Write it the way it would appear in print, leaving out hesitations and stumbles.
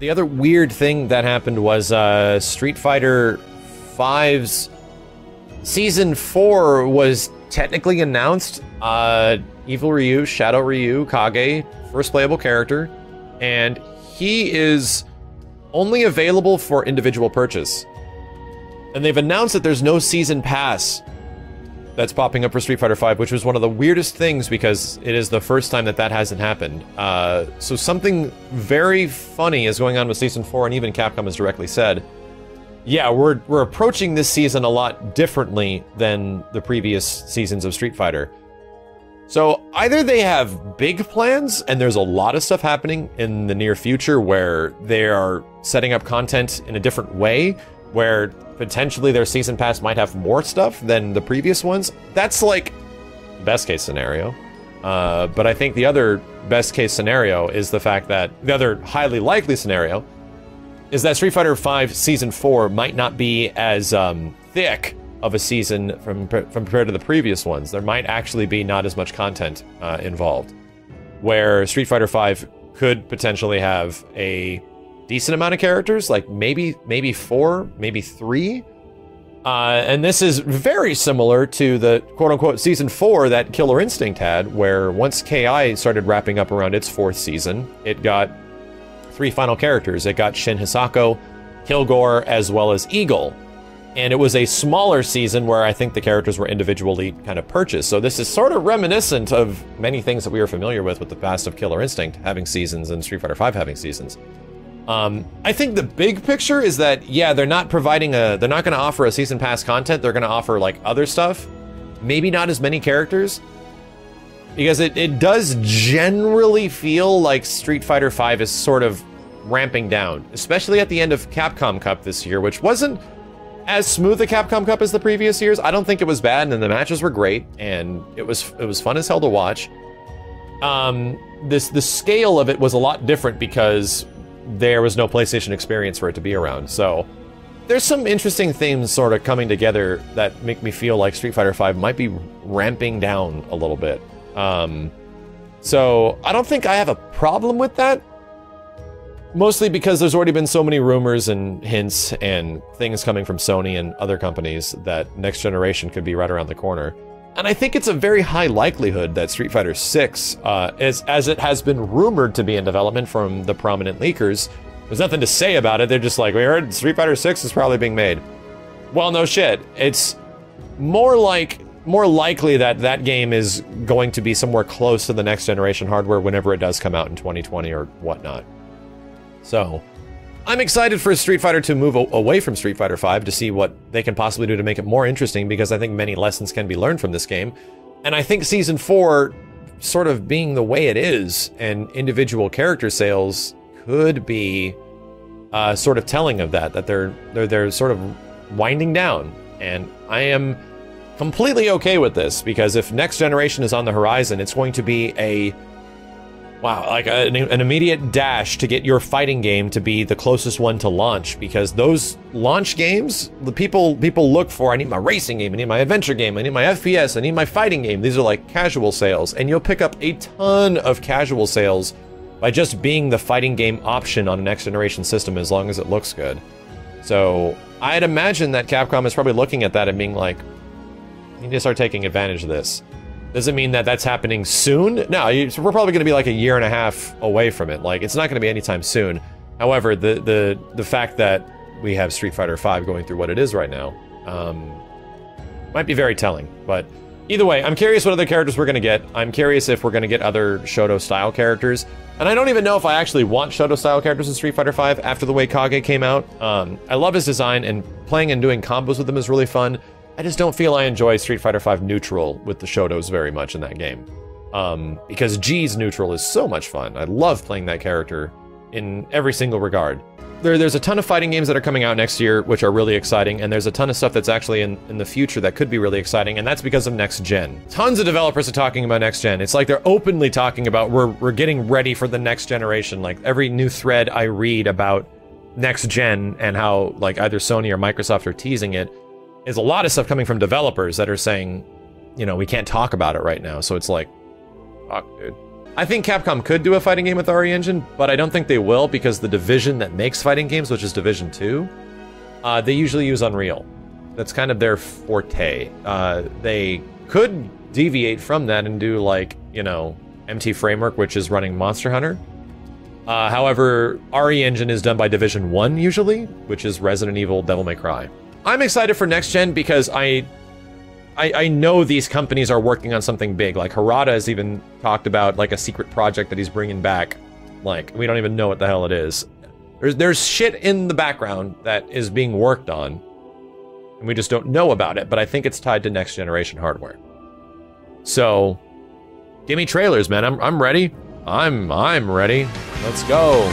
the other weird thing that happened was Street Fighter V's Season 4 was technically announced. Evil Ryu, Shadow Ryu, Kage, first playable character, and he is only available for individual purchase. And they've announced that there's no season pass that's popping up for Street Fighter V, which was one of the weirdest things because it is the first time that that hasn't happened. So something very funny is going on with Season 4, and even Capcom has directly said, yeah, we're approaching this season a lot differently than the previous seasons of Street Fighter. So either they have big plans, and there's a lot of stuff happening in the near future where they are setting up content in a different way, where potentially their season pass might have more stuff than the previous ones. That's like best case scenario. But I think the other best case scenario is the fact that the other highly likely scenario is that Street Fighter V Season 4 might not be as thick of a season from compared to the previous ones. There might actually be not as much content involved, where Street Fighter V could potentially have a decent amount of characters, like maybe 4, maybe 3. And this is very similar to the quote-unquote Season 4 that Killer Instinct had, where once KI started wrapping up around its 4th season, it got 3 final characters. It got Shin Hisako, Kilgore, as well as Eagle. And it was a smaller season where I think the characters were individually kind of purchased. So this is sort of reminiscent of many things that we are familiar with the past of Killer Instinct having seasons and Street Fighter V having seasons. I think the big picture is that, yeah, they're not providing they're not going to offer a season pass content. They're going to offer like other stuff. Maybe not as many characters. Because it does generally feel like Street Fighter V is sort of ramping down. Especially at the end of Capcom Cup this year, which wasn't as smooth a Capcom Cup as the previous years. I don't think it was bad, and the matches were great, and it was fun as hell to watch. The scale of it was a lot different because there was no PlayStation experience for it to be around. So there's some interesting themes sort of coming together that make me feel like Street Fighter V might be ramping down a little bit. So I don't think I have a problem with that. Mostly because there's already been so many rumors and hints and things coming from Sony and other companies that next generation could be right around the corner. And I think it's a very high likelihood that Street Fighter VI, as it has been rumored to be in development from the prominent leakers, there's nothing to say about it. They're just like, we heard Street Fighter VI is probably being made. Well, no shit. It's more likely that that game is going to be somewhere close to the next generation hardware whenever it does come out in 2020 or whatnot. So, I'm excited for Street Fighter to move away from Street Fighter V to see what they can possibly do to make it more interesting, because I think many lessons can be learned from this game. And I think Season 4 sort of being the way it is, and individual character sales could be sort of telling of that they're sort of winding down. And I am completely okay with this, because if next generation is on the horizon, it's going to be an immediate dash to get your fighting game to be the closest one to launch, because those launch games, the people look for, I need my racing game, I need my adventure game, I need my FPS, I need my fighting game. These are like casual sales, and you'll pick up a ton of casual sales by just being the fighting game option on a next generation system, as long as it looks good. So I'd imagine that Capcom is probably looking at that and being like, you need to start taking advantage of this. Does it mean that that's happening soon? No, we're probably going to be like a year and a half away from it. Like, it's not going to be anytime soon. However, the fact that we have Street Fighter V going through what it is right now might be very telling. But either way, I'm curious what other characters we're going to get. I'm curious if we're going to get other Shoto-style characters. And I don't even know if I actually want Shoto-style characters in Street Fighter V after the way Kage came out. I love his design, and playing and doing combos with him is really fun. I just don't feel I enjoy Street Fighter V neutral with the Shotos very much in that game. Because G's neutral is so much fun. I love playing that character in every single regard. There's a ton of fighting games that are coming out next year, which are really exciting, and there's a ton of stuff that's actually in the future that could be really exciting, and that's because of next gen. Tons of developers are talking about next gen. It's like they're openly talking about we're getting ready for the next generation. Like, every new thread I read about next gen and how like either Sony or Microsoft are teasing it, is a lot of stuff coming from developers that are saying, you know, we can't talk about it right now. So it's like, fuck, dude. I think Capcom could do a fighting game with RE Engine, but I don't think they will because the division that makes fighting games, which is Division 2, they usually use Unreal. That's kind of their forte. They could deviate from that and do, like, you know, MT Framework, which is running Monster Hunter. However, RE Engine is done by Division 1 usually, which is Resident Evil, Devil May Cry. I'm excited for next gen because I know these companies are working on something big. Like, Harada has even talked about, like, a secret project that he's bringing back. Like, we don't even know what the hell it is. There's shit in the background that is being worked on, and we just don't know about it, but I think it's tied to next generation hardware. So, give me trailers, man. I'm ready. I'm ready. Let's go.